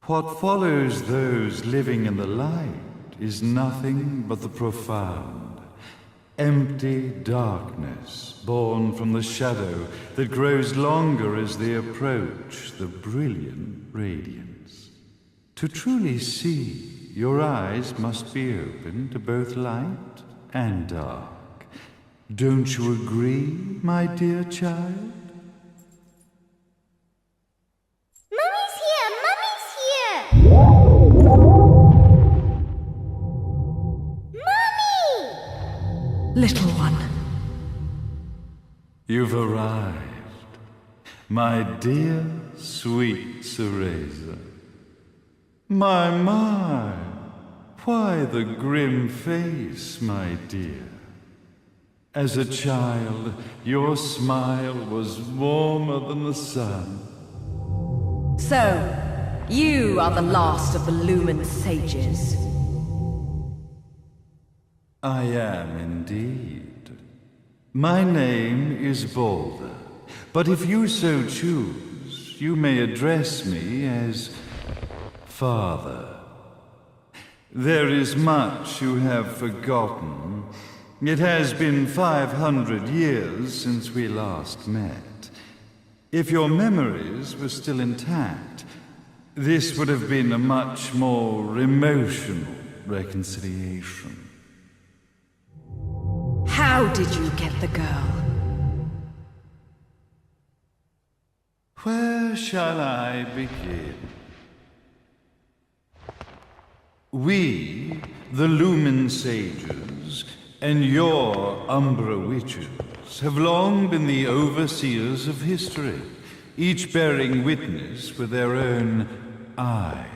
What follows those living in the light is nothing but the profound, empty darkness born from the shadow that grows longer as they approach the brilliant radiance. To truly see, your eyes must be open to both light and dark. Don't you agree, my dear child? Mummy's here! Mummy's here! Mummy! Little one. You've arrived, my dear, sweet Cereza. My, why the grim face, my dear? As a child, your smile was warmer than the sun. So, you are the last of the Lumen sages. I am indeed. My name is Balder, but if you so choose, you may address me as Father. There is much you have forgotten. It has been 500 years since we last met. If your memories were still intact, this would have been a much more emotional reconciliation. How did you get the girl? Where shall I begin? We, the Lumen sages, and your Umbra witches, have long been the overseers of history, each bearing witness with their own eye.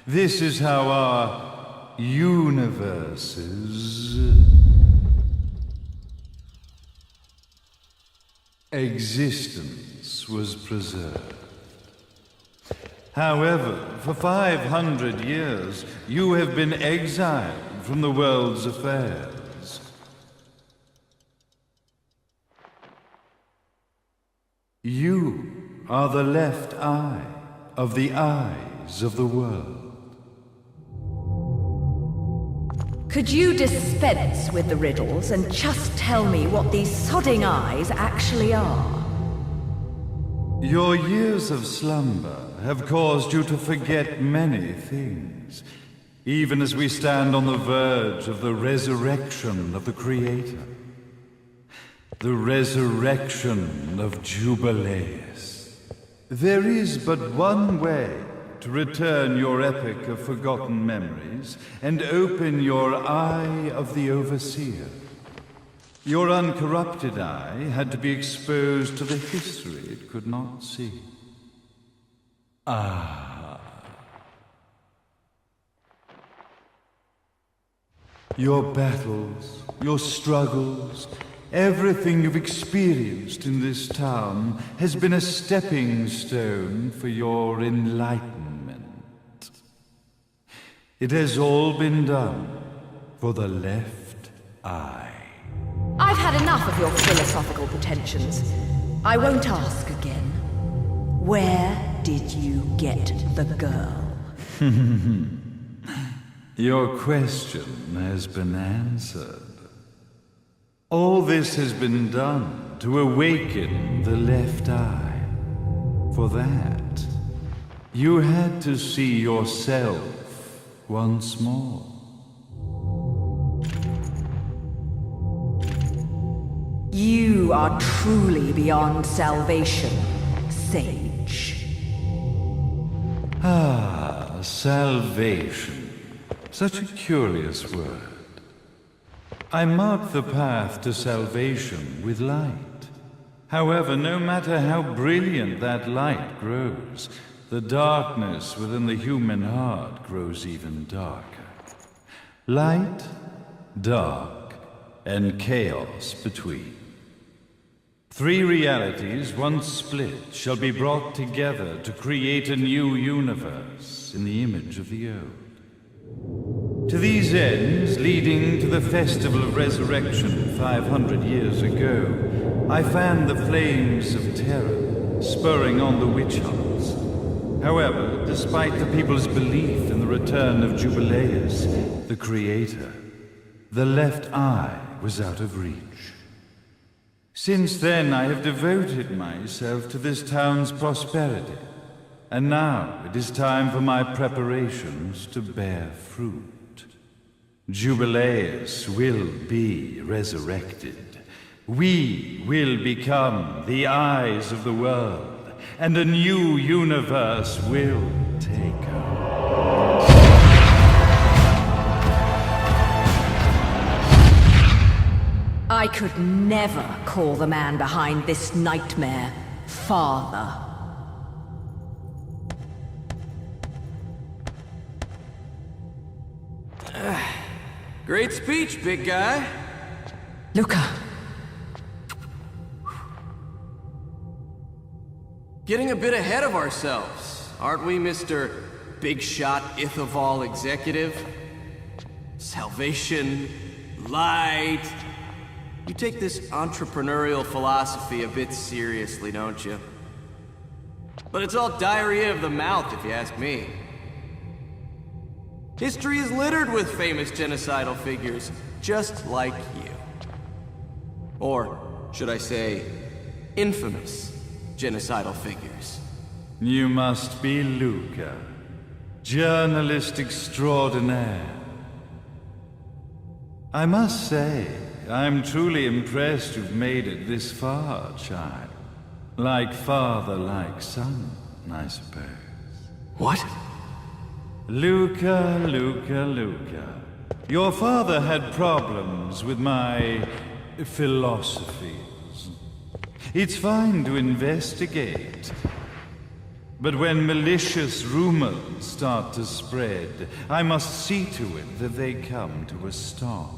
This is how our universe's existence was preserved. However, for 500 years, you have been exiled from the world's affairs. You are the left eye of the eyes of the world. Could you dispense with the riddles and just tell me what these sodding eyes actually are? Your years of slumber have caused you to forget many things, even as we stand on the verge of the resurrection of the Creator. The resurrection of Jubileus. There is but one way to return your epic of forgotten memories and open your eye of the Overseer. Your uncorrupted eye had to be exposed to the history it could not see. Your battles, your struggles, everything you've experienced in this town has been a stepping stone for your enlightenment. It has all been done for the left eye. I've had enough of your philosophical pretensions. I won't ask again. Where did you get the girl? Your question has been answered. All this has been done to awaken the left eye. For that, you had to see yourself once more. You are truly beyond salvation, sage. Salvation. Such a curious word. I mark the path to salvation with light. However, no matter how brilliant that light grows, the darkness within the human heart grows even darker. Light, dark, and chaos between. Three realities, once split, shall be brought together to create a new universe in the image of the old. To these ends, leading to the Festival of Resurrection 500 years ago, I fanned the flames of terror, spurring on the witch hunts. However, despite the people's belief in the return of Jubileus, the creator, the left eye was out of reach. Since then, I have devoted myself to this town's prosperity, and now it is time for my preparations to bear fruit. Jubileus will be resurrected. We will become the eyes of the world, and a new universe will take over. I could never call the man behind this nightmare father. Great speech, big guy. Luca. Getting a bit ahead of ourselves, aren't we, Mr. Big Shot Ithaval Executive? Salvation, light. You take this entrepreneurial philosophy a bit seriously, don't you? But it's all diarrhea of the mouth, if you ask me. History is littered with famous genocidal figures, just like you. Or, should I say, infamous genocidal figures. You must be Luca, journalist extraordinaire. I must say, I'm truly impressed you've made it this far, child. Like father, like son, I suppose. What? Luca, Luca, Luca. Your father had problems with my philosophies. It's fine to investigate. But when malicious rumors start to spread, I must see to it that they come to a stop.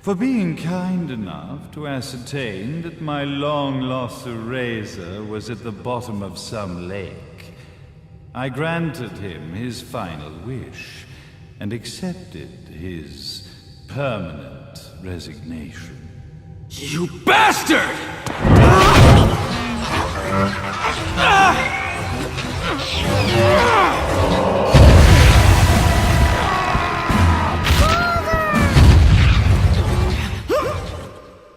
For being kind enough to ascertain that my long-lost eraser was at the bottom of some lake, I granted him his final wish and accepted his permanent resignation. You bastard!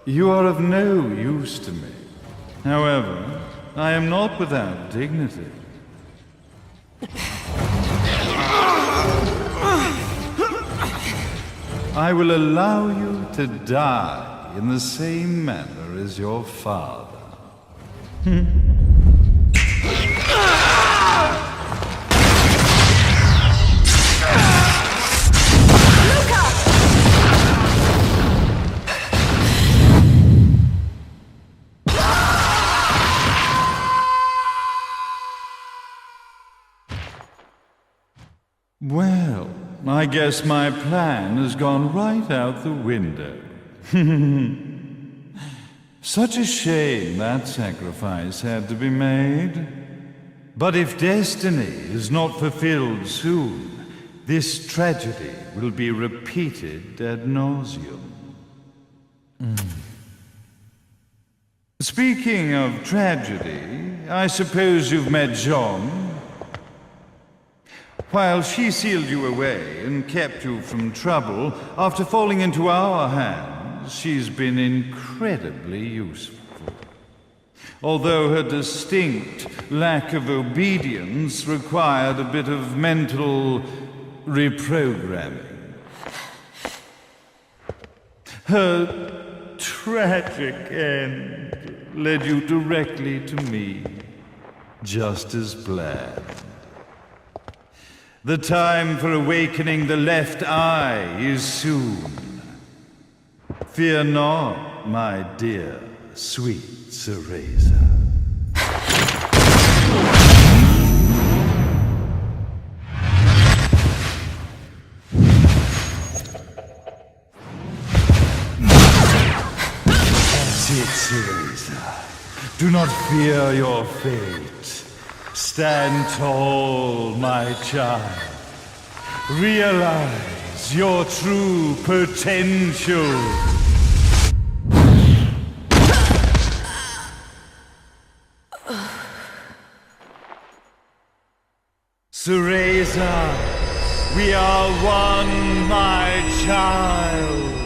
You are of no use to me. However, I am not without dignity. I will allow you to die in the same manner as your father. Well, I guess my plan has gone right out the window. Such a shame that sacrifice had to be made. But if destiny is not fulfilled soon, this tragedy will be repeated ad nauseum. Speaking of tragedy, I suppose you've met Jean. While she sealed you away and kept you from trouble, after falling into our hands, she's been incredibly useful. Although her distinct lack of obedience required a bit of mental reprogramming. Her tragic end led you directly to me, just as planned. The time for awakening the left eye is soon. Fear not, my dear, sweet Cereza. That's it, Cereza. Do not fear your fate. Stand tall, my child. Realize your true potential. Cereza, we are one, my child.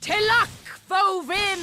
Tilak Vovim!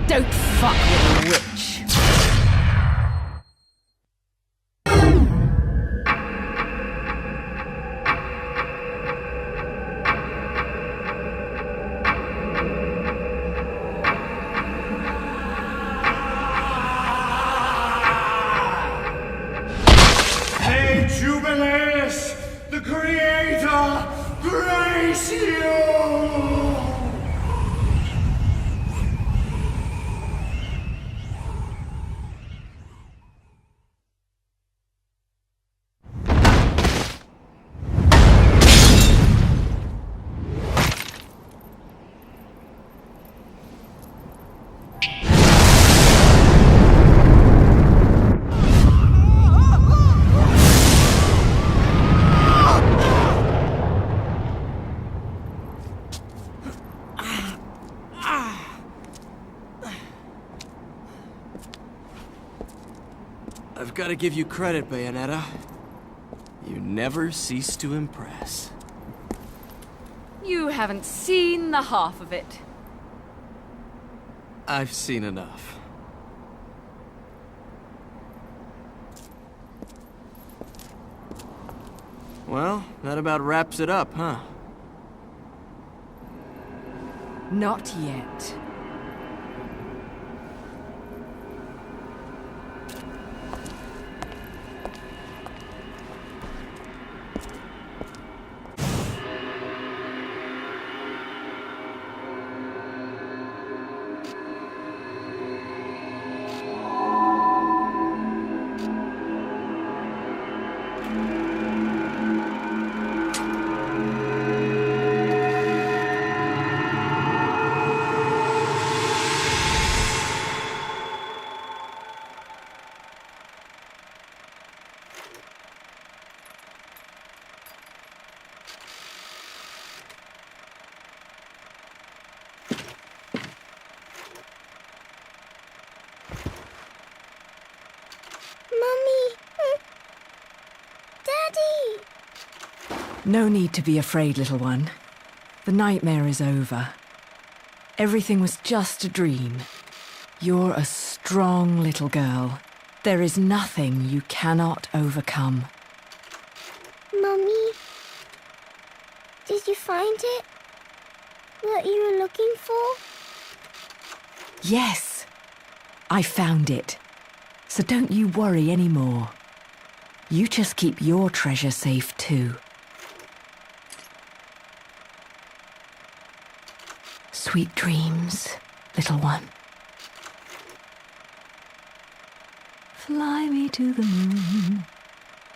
Don't fuck with a witch. May Jubileus, the Creator, grace you! I've got to give you credit, Bayonetta. You never cease to impress. You haven't seen the half of it. I've seen enough. Well, that about wraps it up, huh? Not yet. Mummy! Daddy! No need to be afraid, little one. The nightmare is over. Everything was just a dream. You're a strong little girl. There is nothing you cannot overcome. Mummy? Did you find it? What you were looking for? Yes, I found it. So don't you worry anymore. You just keep your treasure safe too. Sweet dreams, little one. Fly me to the moon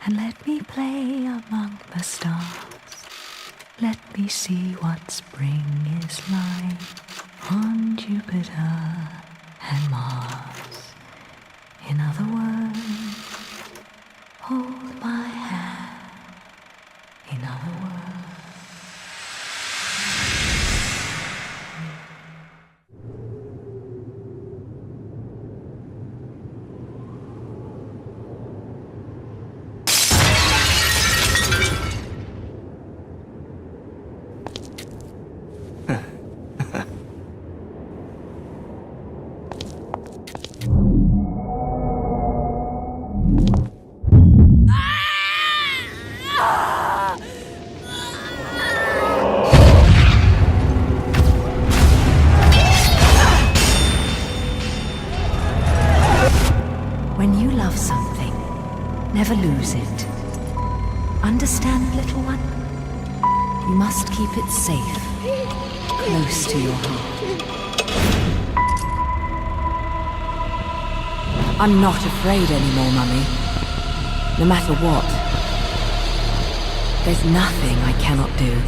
and let me play among the stars. Let me see what spring is like on Jupiter and Mars. In other words, hold my hand. In other words. When you love something, never lose it. Understand, little one? You must keep it safe, close to your heart. I'm not afraid anymore, Mummy. No matter what. There's nothing I cannot do.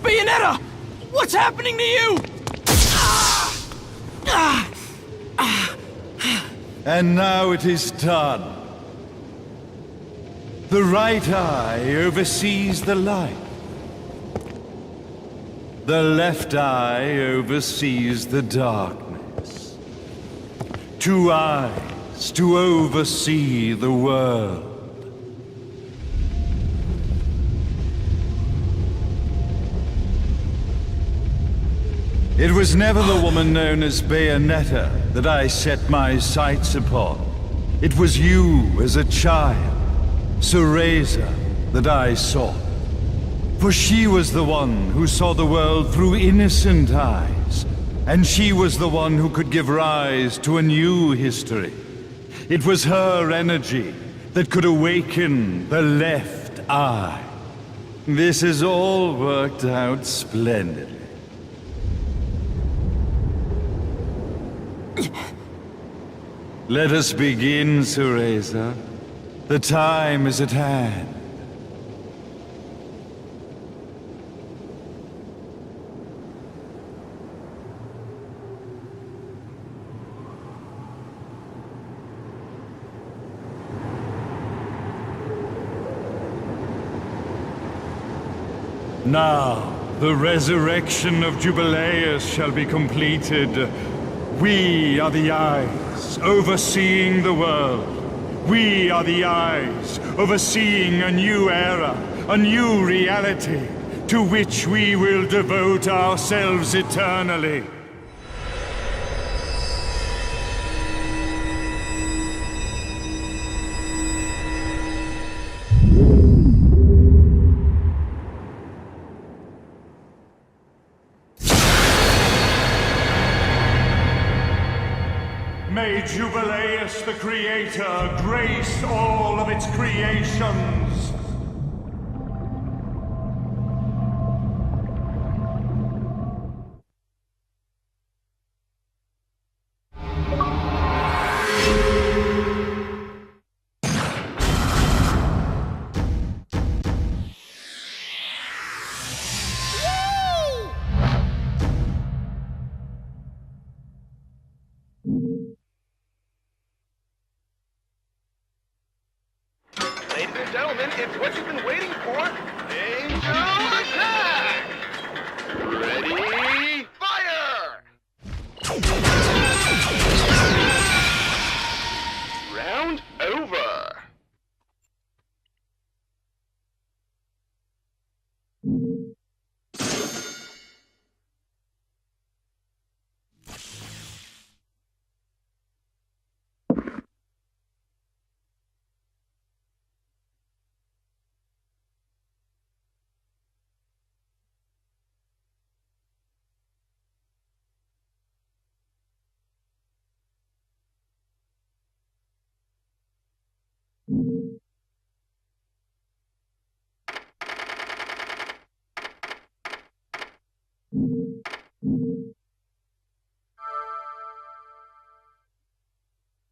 Bayonetta! What's happening to you? And now it is done. The right eye oversees the light. The left eye oversees the darkness. 2 eyes to oversee the world. It was never the woman known as Bayonetta that I set my sights upon. It was you as a child, Cereza, that I sought. For she was the one who saw the world through innocent eyes, and she was the one who could give rise to a new history. It was her energy that could awaken the left eye. This has all worked out splendidly. Let us begin, Cereza. The time is at hand. Now, the resurrection of Jubileus shall be completed. We are the eyes overseeing the world. We are the eyes overseeing a new era, a new reality, to which we will devote ourselves eternally. May Jubileus the Creator grace all of its creations.